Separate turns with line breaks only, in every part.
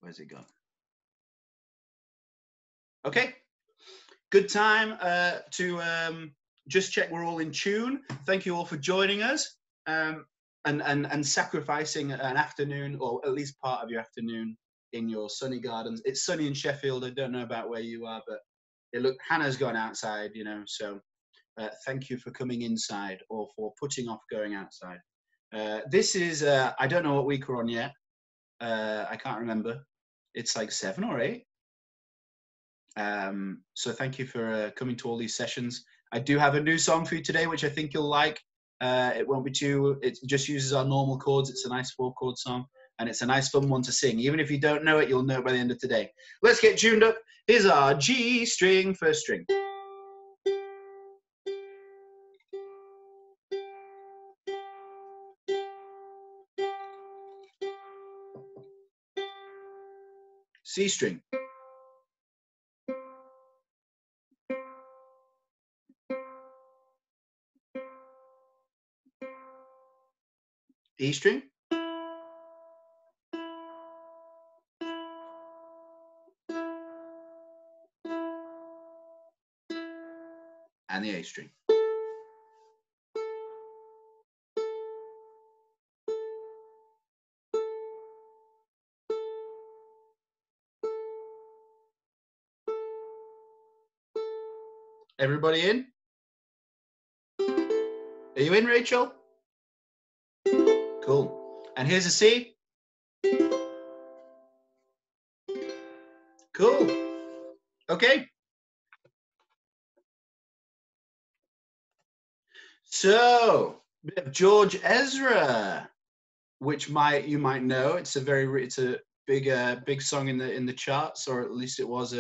Where's it gone? Okay. Good time to just check we're all in tune. Thank you all for joining us and sacrificing an afternoon, or at least part of your afternoon, in your sunny gardens. It's sunny in Sheffield. I don't know about where you are, but Hannah's gone outside, you know, so thank you for coming inside or for putting off going outside. This is, I don't know what week we're on yet. I can't remember. It's like 7 or 8. So thank you for coming to all these sessions. I do have a new song for you today, which I think you'll like. It won't be too, it just uses our normal chords. It's a nice 4-chord song, and it's a nice fun one to sing. Even if you don't know it, you'll know it by the end of today. Let's get tuned up. Here's our G string, first string. C string. E string. And the A string. Everybody in? Are you in, Rachel? Cool. And here's a C. Cool. Okay. So, bit of George Ezra, which you might know. It's a big song in the charts, or at least it was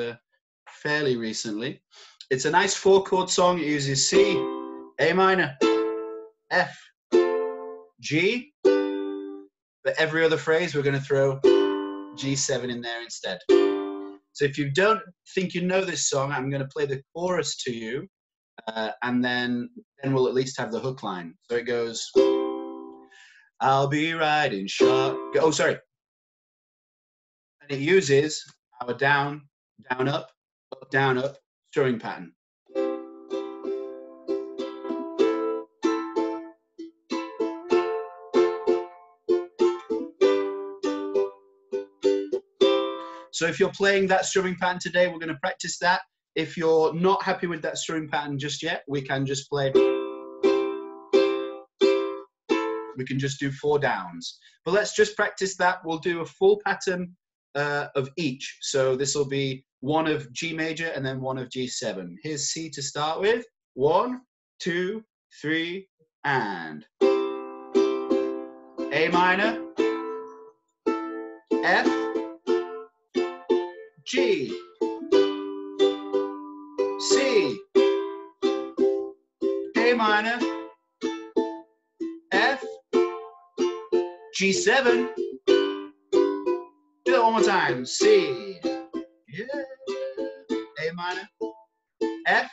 fairly recently. It's a nice 4-chord song. It uses C, A minor, F, G. But every other phrase, we're going to throw G7 in there instead. So if you don't think you know this song, I'm going to play the chorus to you, and then we'll at least have the hook line. So it goes, I'll be riding shotgun. Oh, sorry. And it uses our down, down, up, strumming pattern. So if you're playing that strumming pattern today, we're going to practice that. If you're not happy with that strumming pattern just yet, we can just play. We can just do 4 downs. But let's just practice that. We'll do a full pattern of each. So this will be 1 of G major and then 1 of G7. Here's C to start with. 1, 2, 3, and A minor, F, G, C, A minor, F, G7. Do it one more time. C, yeah, A minor, F,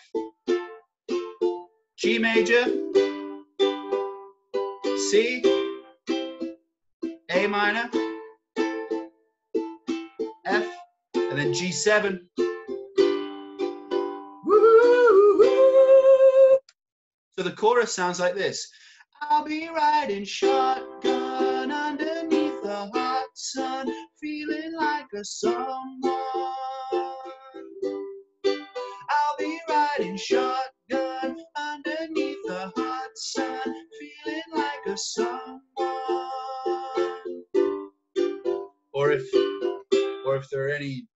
G major, C, A minor, F, and then G7. Woo-hoo-hoo. So the chorus sounds like this. I'll be riding shotgun underneath the hot sun, feeling like a someone. I'll be riding shotgun underneath the hot sun, feeling like a someone. Or if there are any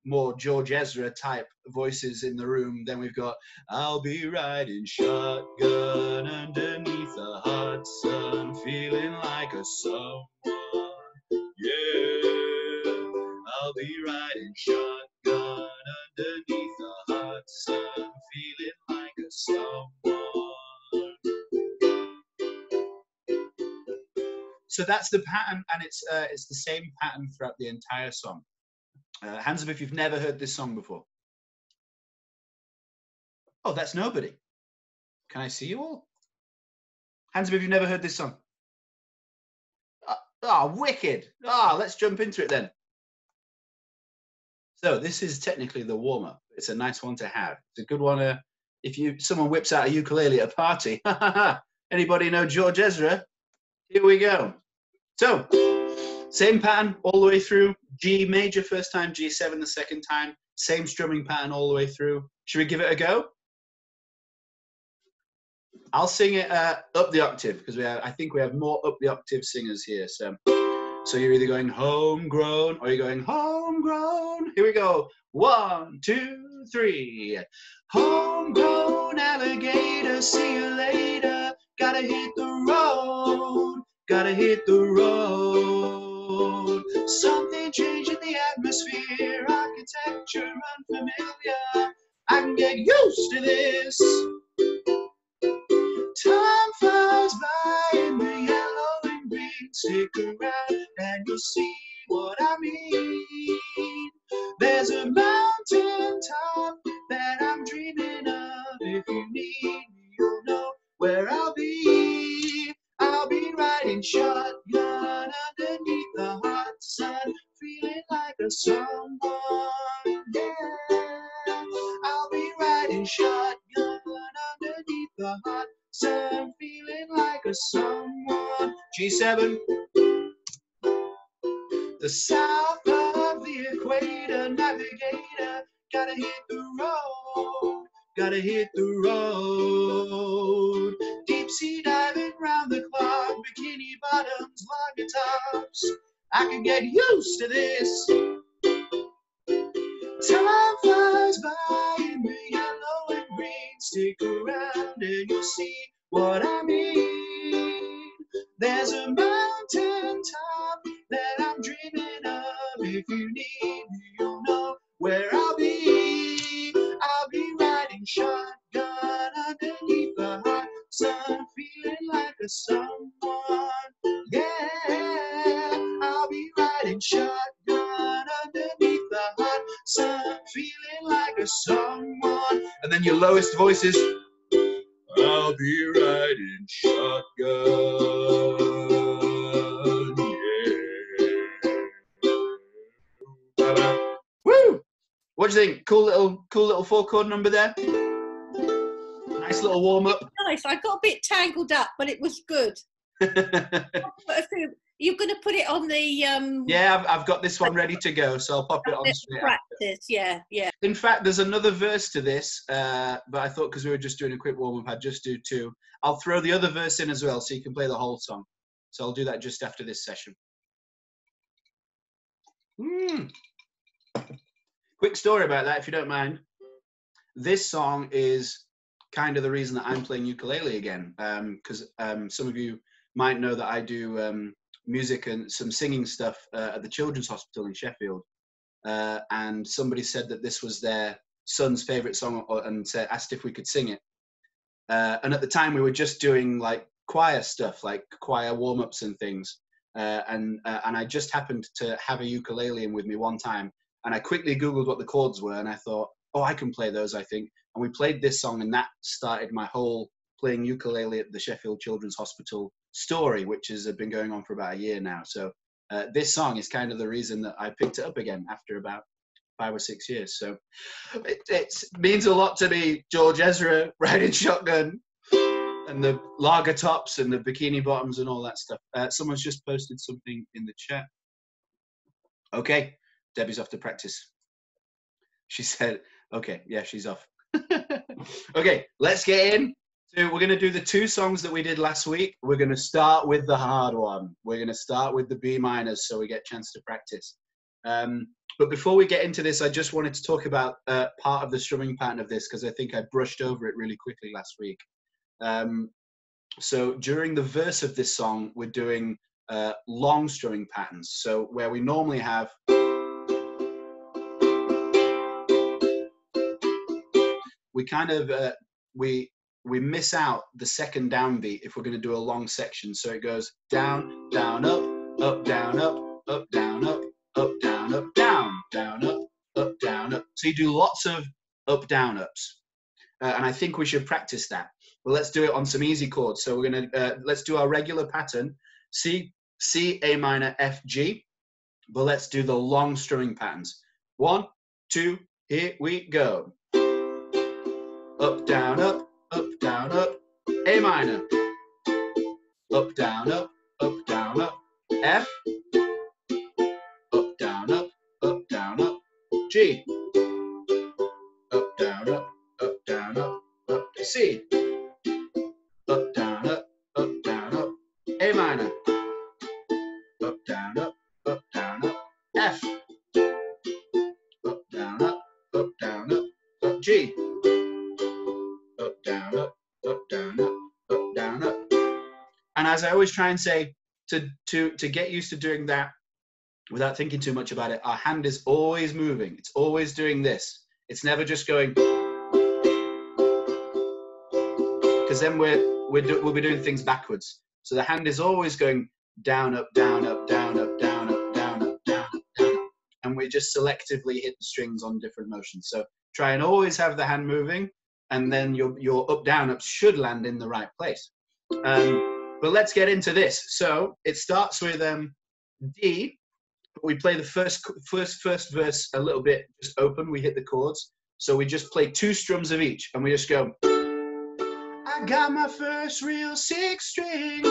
more George Ezra type voices in the room, then we've got I'll be riding shotgun underneath the hot sun, feeling like a someone. Yeah, I'll be riding shotgun underneath the hot sun, feeling like a someone. So that's the pattern, and it's the same pattern throughout the entire song. Hands up if you've never heard this song before. Oh, that's nobody. Can I see you all? Hands up if you've never heard this song. Oh, wicked. Let's jump into it then. So this is technically the warm-up. It's a nice one to have. It's a good one. If someone whips out a ukulele at a party, anybody know George Ezra? Here we go. So same pattern all the way through. G major first time, G7 the second time. Same strumming pattern all the way through. Should we give it a go? I'll sing it up the octave because I think we have more up the octave singers here. So you're either going homegrown or you're going homegrown. Here we go. 1, 2, 3. Homegrown alligator, see you later. Gotta hit the road. Gotta hit the road. Something changed in the atmosphere. Architecture unfamiliar. I can get used to this. Time flies by in the yellow and green. Stick around and you'll see what I mean. There's a mountain top that I'm dreaming of. If you need me, you'll know where I'll be. I'll be riding shotgun underneath the hot sun, feeling like a someone. Yeah, I'll be riding shotgun underneath the hot sun, feeling like a someone. G7. The south of the equator, navigator, gotta hit the road, gotta hit the road. Deep sea diving round the clock, bikini bottoms, lager tops. I can get used to this. Time flies by in the yellow and green. Stick around and you'll see what I mean. There's a mountain top that I'm dreaming of. If you need me, you'll know where I'll be. I'll be riding shotgun underneath the hot sun, feeling like a someone. Yeah, I'll be riding shotgun underneath the hot sun, feeling like a someone. And then your lowest voices. I'll be riding shotgun, yeah. Woo! What do you think? Cool little 4-chord number there. Nice little warm up.
Nice. I got a bit tangled up, but it was good. You're going to put it on the
yeah, I've got this one ready to go, so I'll pop it on straight
practice.
After.
Yeah.
In fact, there's another verse to this, but I thought because we were just doing a quick warm up, I'd just do 2. I'll throw the other verse in as well, so you can play the whole song. So I'll do that just after this session. Quick story about that, if you don't mind. This song is kind of the reason that I'm playing ukulele again, because some of you might know that I do music and some singing stuff at the Children's Hospital in Sheffield, and somebody said that this was their son's favorite song and asked if we could sing it. And at the time we were just doing like choir stuff, like choir warm-ups and things, and I just happened to have a ukulele in with me one time, and I quickly Googled what the chords were, and I thought, oh, I can play those, I think. And we played this song, and that started my whole playing ukulele at the Sheffield Children's Hospital story, which has been going on for about a year now. So this song is kind of the reason that I picked it up again after about 5 or 6 years. So it means a lot to me, George Ezra riding shotgun and the lager tops and the bikini bottoms and all that stuff. Someone's just posted something in the chat. Okay, Debbie's off to practice. She said, okay, yeah, she's off. Okay, let's get in. So we're going to do the 2 songs that we did last week. We're going to start with the hard one. We're going to start with the B minors so we get a chance to practice. But before we get into this, I just wanted to talk about part of the strumming pattern of this because I think I brushed over it really quickly last week. So during the verse of this song, we're doing long strumming patterns. So where we normally have we kind of we miss out the second downbeat if we're going to do a long section. So it goes down, down, up, up, down, up, up, down, up, up, down, up, down, down, up, down, up. So you do lots of up, down, ups. And I think we should practice that. Well, let's do it on some easy chords. So we're going to, let's do our regular pattern, C, A minor, F, G. But let's do the long strumming patterns. 1, 2, here we go. Up, down, up, A minor. Up, down, up, F. Up, down, up, G. Up, down, up, C. Up, down, up, A minor. Up, down, up, F. Up, down, up, G. Up, down, up, down, up. And as I always try and say, to get used to doing that without thinking too much about it, our hand is always moving. It's always doing this. It's never just going, because then we'll be doing things backwards. So the hand is always going down, up, down, up, down, up, down, up, down, up, down, up, down, up. And we just selectively hit the strings on different motions. So try and always have the hand moving, and then your up, down, up should land in the right place. But let's get into this. So it starts with D. We play the first verse a little bit just open. We hit the chords. So we just play 2 strums of each, and we just go. I got my first real 6-string,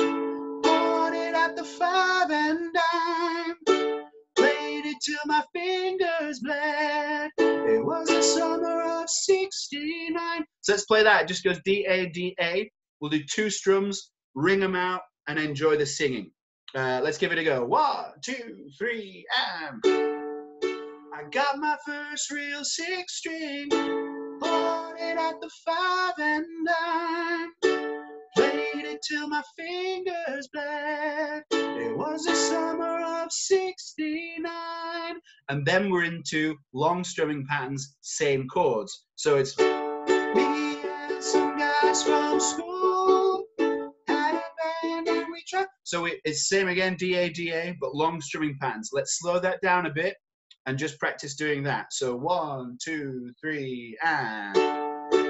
bought it at the 5 and dime, played it till my fingers bled. It was the summer of '69. So let's play that. It just goes D, A, D, A. We'll do 2 strums, ring them out, and enjoy the singing. Let's give it a go. 1, 2, 3, and I got my first real 6-string, bought it at the 5 and dime, played it till my fingers bled. It was the summer of '69. And then we're into long strumming patterns, same chords. So it's me and some guys from school had a band and we tried. So it's same again, D, A, D, A, but long strumming patterns. Let's slow that down a bit and just practice doing that. So 1, 2, 3, and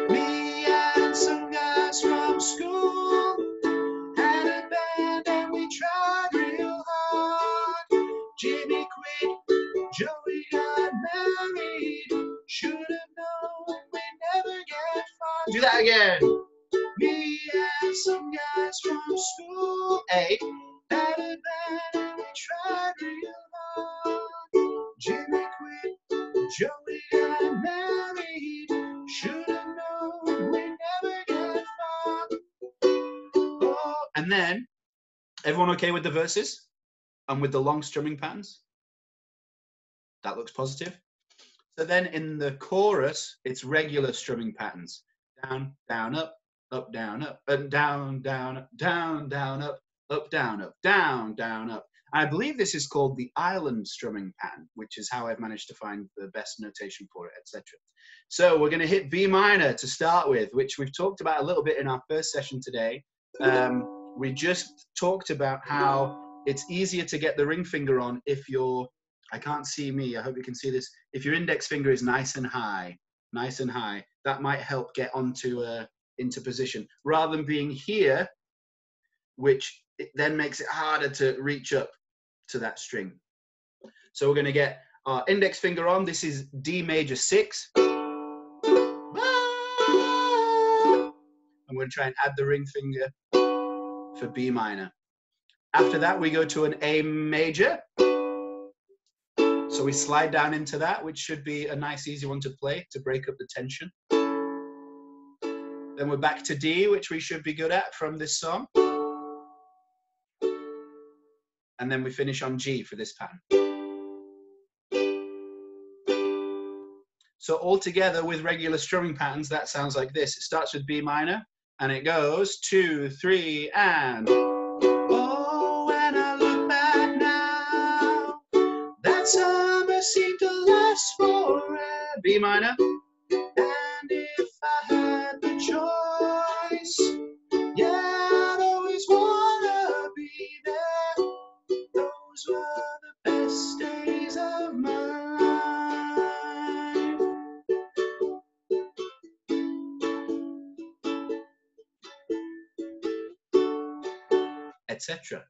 me and some guys from school had a band and we tried real hard. Jimmy quit, Joey got married. Should have known we never get far. Do that again. Me and some guys from school, A, had a band and we tried real hard. Jimmy quit, Joey got married. Should have known we never get far. Oh, and then, everyone okay with the verses? And with the long strumming patterns? That looks positive. So then in the chorus, it's regular strumming patterns. Down, down, up, down, up, and down, down, down, down, up, down, down, up. I believe this is called the island strumming pattern, which is how I've managed to find the best notation for it, etc. So we're going to hit B minor to start with, which we've talked about a little bit in our first session today. We just talked about how it's easier to get the ring finger on if you're, I can't see me, I hope you can see this, if your index finger is nice and high, that might help get onto into position, rather than being here, which it then makes it harder to reach up to that string. So we're going to get our index finger on. This is D major 6. I'm going to try and add the ring finger for B minor. After that, we go to an A major. So we slide down into that, which should be a nice, easy one to play to break up the tension. Then we're back to D, which we should be good at from this song. And then we finish on G for this pattern. So all together with regular strumming patterns, that sounds like this. It starts with B minor, and it goes 2, 3, and... Oh, when I look back now, that summer seemed to last forever. B minor. And if I had the choice, yeah, I'd always wanna be there. Those were the best days of my life. Etc.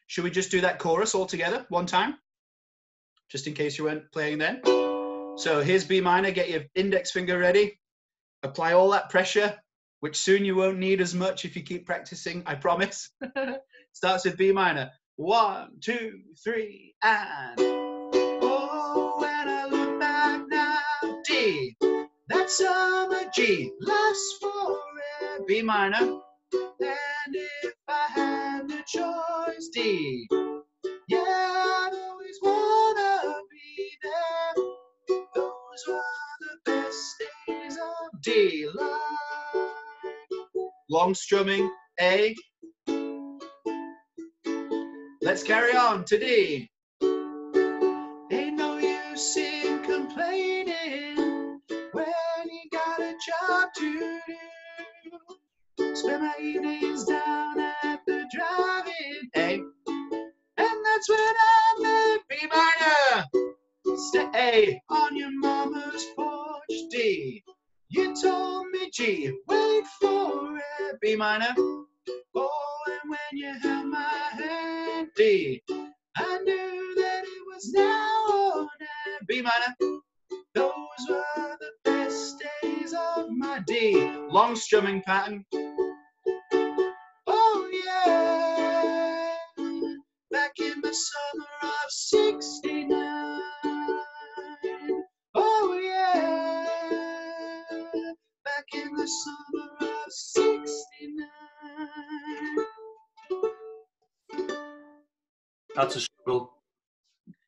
Should we just do that chorus all together one time? Just in case you weren't playing then. So here's B minor. Get your index finger ready. Apply all that pressure, which soon you won't need as much if you keep practicing, I promise. Starts with B minor. 1, 2, 3, and... Oh, when I look back now, D. That summer G lasts forever. B minor. And if I had the choice, D. Yeah, I'd always wanna be there. Those were the best days of D. Long strumming, A. Let's carry on to D. Ain't no use in complaining when you got a job to do. Spend my evenings down at the drive-in, A. And that's when I met B minor. Stay on your mama's porch, D. You told me G, wait for it, B minor. Oh, and when you held my hand, D. I knew that it was now or never, B minor. Those were the best days of my D. Long strumming pattern. Oh yeah, back in the summer of '69. Oh yeah, back in the summer of '69.
That's a struggle.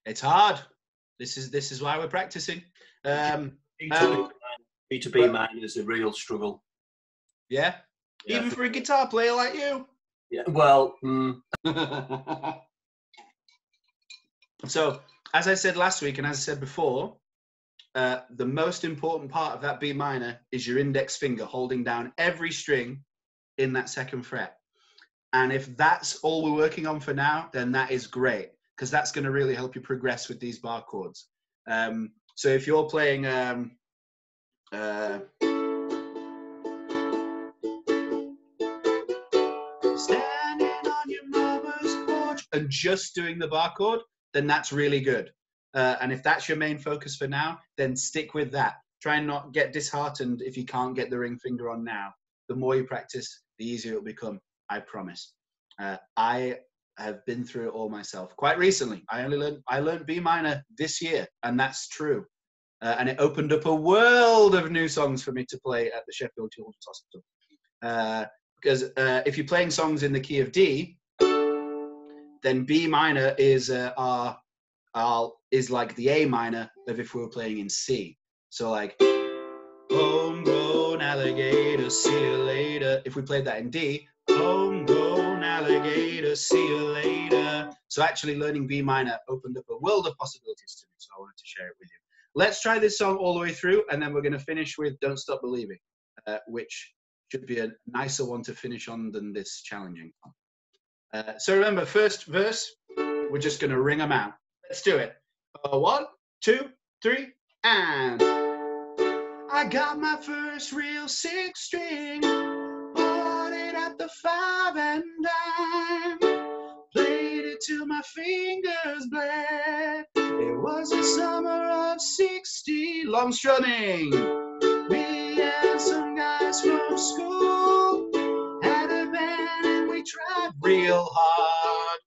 It's hard. This is why we're practicing.
B to B minor is a real struggle.
Yeah?
Yeah,
Even for a guitar player like you?
Yeah, well,
So, as I said last week and as I said before, the most important part of that B minor is your index finger holding down every string in that second fret. And if that's all we're working on for now, then that is great, because that's going to really help you progress with these bar chords. So if you're playing standing on your mama's porch and just doing the bar chord, then that's really good. And if that's your main focus for now, then stick with that. Try and not get disheartened if you can't get the ring finger on now. The more you practice, the easier it'll become, I promise. I have been through it all myself. Quite recently, I learned B minor this year, and that's true. And it opened up a world of new songs for me to play at the Sheffield Children's Hospital. Because if you're playing songs in the key of D, then B minor is like the A minor of if we were playing in C. So like, homegrown alligator, see you later. If we played that in D, homegrown alligator, see you later. So actually learning B minor opened up a world of possibilities to me, so I wanted to share it with you. Let's try this song all the way through, and then we're going to finish with Don't Stop Believing, which should be a nicer one to finish on than this challenging one. So remember, first verse, we're just going to ring them out. Let's do it. 1, 2, 3, and... I got my first real 6-string, bought it at the 5 and dime, played it till my fingers bled. It was the summer of '60, long strumming. Me and some guys from school had a band and we tried real hard.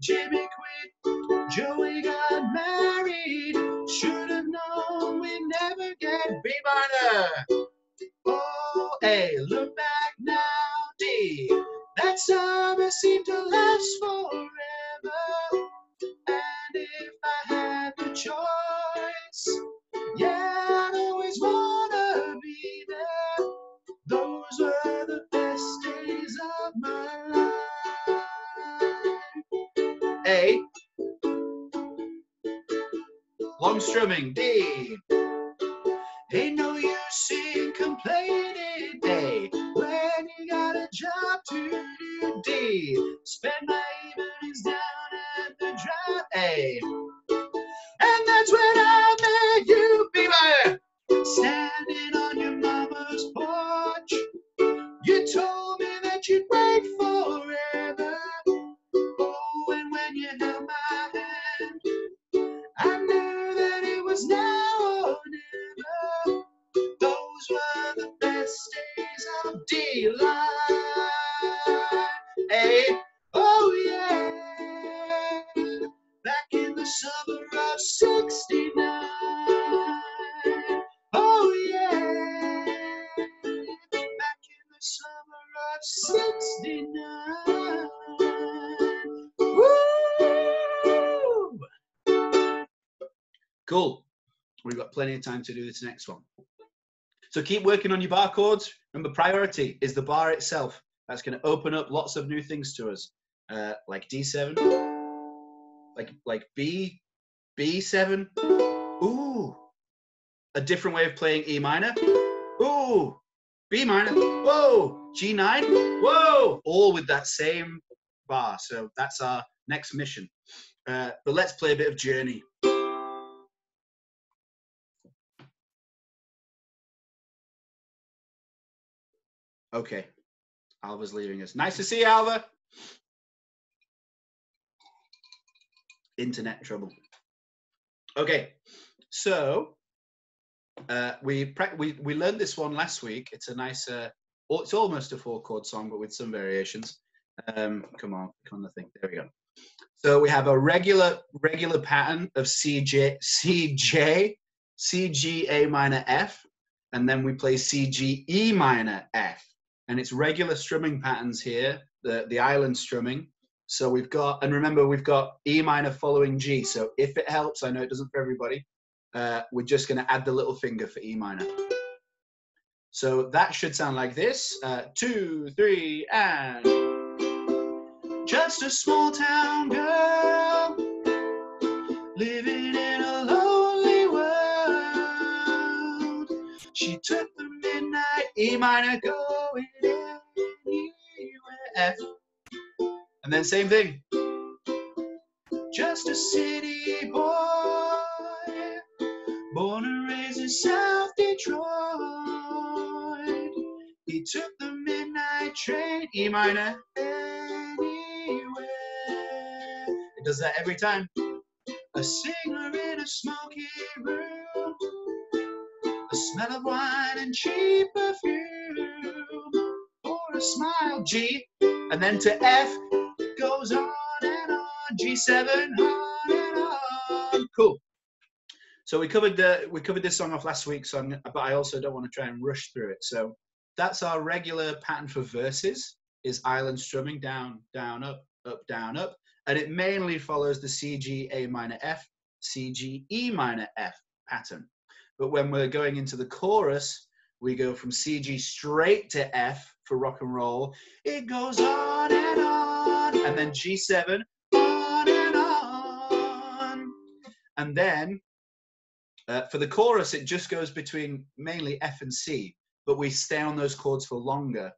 Jimmy quit, Joey got married. Should have known we'd never get B minor. Oh, A, look back now, D. That summer seemed to last forever. And if I had the choice, yeah, I'd always wanna be there. Those were the best days of my life. A. Long strumming, D. Ain't no use in complaining, A. When you got a job to do, D. Spend my evenings down at the drive, A. And that's when I met you, B minor. Standing on your mama's porch. You told me that you'd wait forever. Oh, and when you held my hand, I knew that it was now or Cool. We've got plenty of time to do this next one. So keep working on your bar chords. Remember, priority is the bar itself. That's going to open up lots of new things to us, like D7, like B7. Ooh, a different way of playing E minor. Ooh, B minor. Whoa, G9. Whoa, all with that same bar. So that's our next mission. But let's play a bit of Journey. Okay, Alva's leaving us. Nice to see you, Alva. Internet trouble. Okay, so we learned this one last week. It's a nice, it's almost a 4-chord song, but with some variations. Come on, click on the thing. There we go. So we have a regular pattern of C, G, A minor, F, and then we play C, G, E minor, F. And it's regular strumming patterns here, the island strumming. So we've got, and remember, we've got E minor following G. So if it helps, I know it doesn't for everybody, we're just going to add the little finger for E minor. So that should sound like this. 2, 3, and... Just a small town girl living in a lonely world. She took the midnight E minor, going anywhere, F. And then same thing. Just a city boy, born and raised in South Detroit. He took the midnight train, E minor, anywhere. It does that every time. A singer in a smoky room, a smell of wine and cheap perfume, or a smile, G, and then to F, goes on and on, G7, on and on. Cool. So we covered this song off last week, so but I also don't want to try and rush through it. So that's our regular pattern for verses, is island strumming, down, down, up, down, up. And it mainly follows the C, G, A minor, F, C, G, E minor, F pattern. But when we're going into the chorus, we go from C, G straight to F for rock and roll. It goes on, and then G7, on and on. And then for the chorus, it just goes between mainly F and C, but we stay on those chords for longer.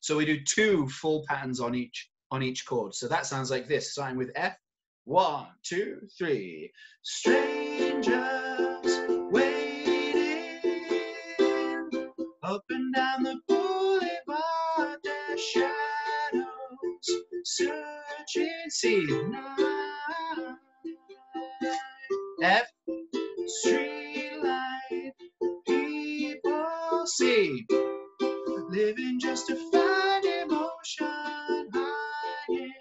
So we do 2 full patterns on each chord. So that sounds like this, starting with F. 1, 2, 3. Strangers waiting up and down the boulevard, their shadows searching. C, 9. F, street light, people see, living just to find emotion hiding.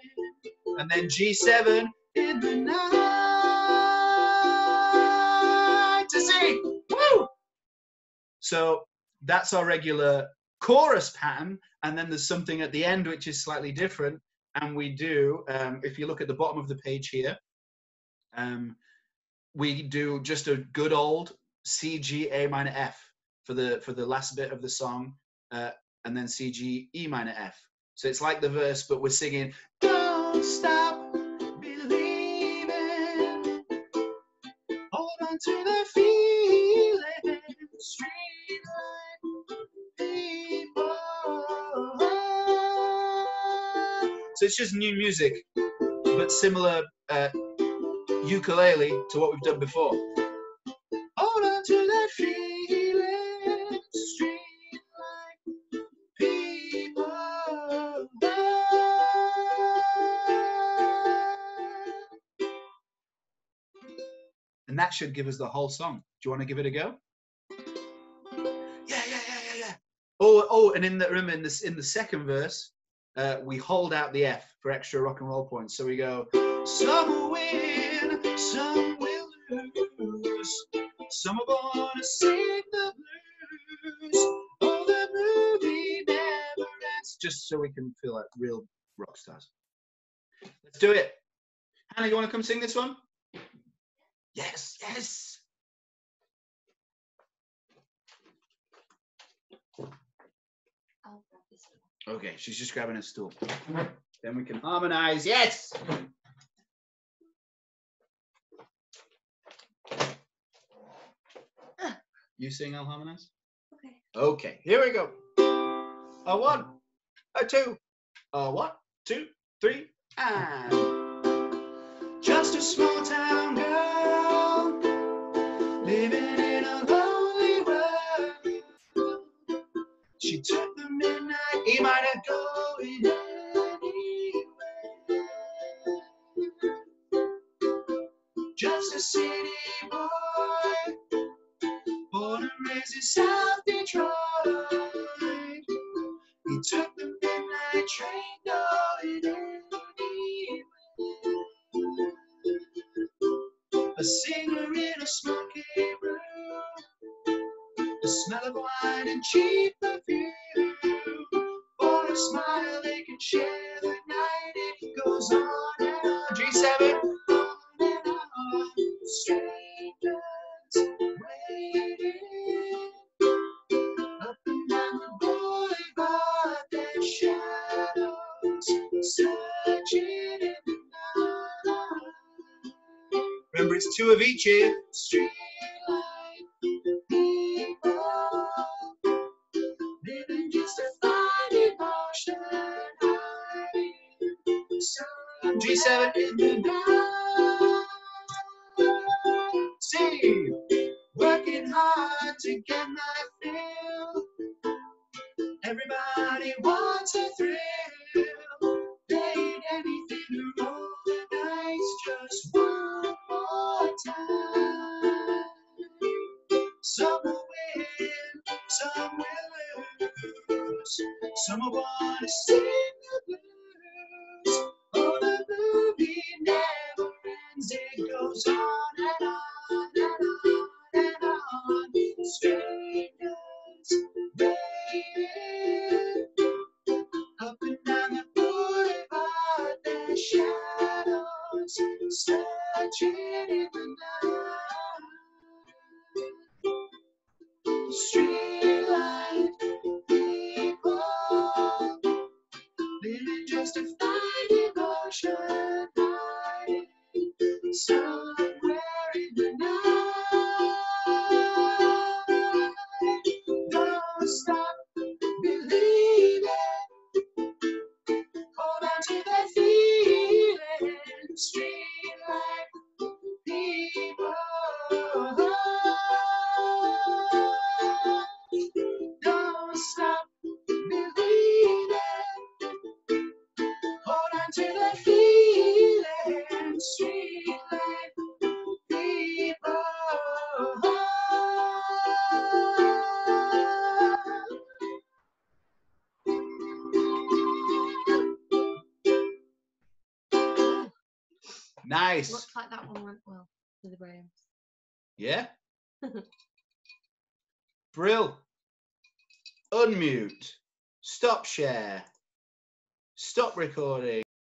And then G7 in the night to see. Woo! So that's our regular chorus pattern, and then there's something at the end which is slightly different. And we do, if you look at the bottom of the page here, we do just a good old C, G, A minor, F for the last bit of the song, and then C, G, E minor, F. So it's like the verse, but we're singing, don't stop believing, hold on to the feeling, streetlight people. So it's just new music, but similar ukulele to what we've done before. Hold on to that feeling, streetlight people. And that should give us the whole song. Do you want to give it a go? Yeah. Oh, and remember in the second verse, we hold out the F for extra rock and roll points. So we go, some will win, some will lose, some are born to sing the blues. Oh, the movie never ends. Just so we can feel like real rock stars. Let's do it. Hannah, you want to come sing this one? Yes, yes.
I'll grab this one.
Okay, she's just grabbing a stool. Then we can harmonize. Yes. You sing, I'll harmonize.
Okay.
Okay, here we go. A 1, a 2, a 1, 2, 3, and just a small town girl living in a lonely world. She took the midnight E-minor going anywhere. Just a city boy, born and raised in South Detroit. He took the midnight train going anywhere. A singer in a smoky room, the smell of wine and cheap perfume. For a smile they can share the night. It goes on and on. G7. On and on. Strangers waiting up and down the boulevard. Their shadows searching in the night. Remember, it's 2 of each here. Streetlight people living just a fine emotion. G7 in the night. See, working hard to get my fill. Everybody wants a thrill. They ain't anything to roll the dice just one more time. Some will win, some will lose. Some will want to sing the blues. Oh, the movie never ends. It goes on and on and on and on. Strangers waiting up and down the boulevard. Their shadows searching in the night. Streetlight people living just a fine emotion. Hiding somewhere in the night. Don't stop believing. Hold on to that feeling. Streetlight people. Don't stop believing. Hold on to that feeling. Streetlight people. Nice.
Looks like that one went well with the Grahams.
Yeah. Brill. Unmute. Stop share. Stop recording.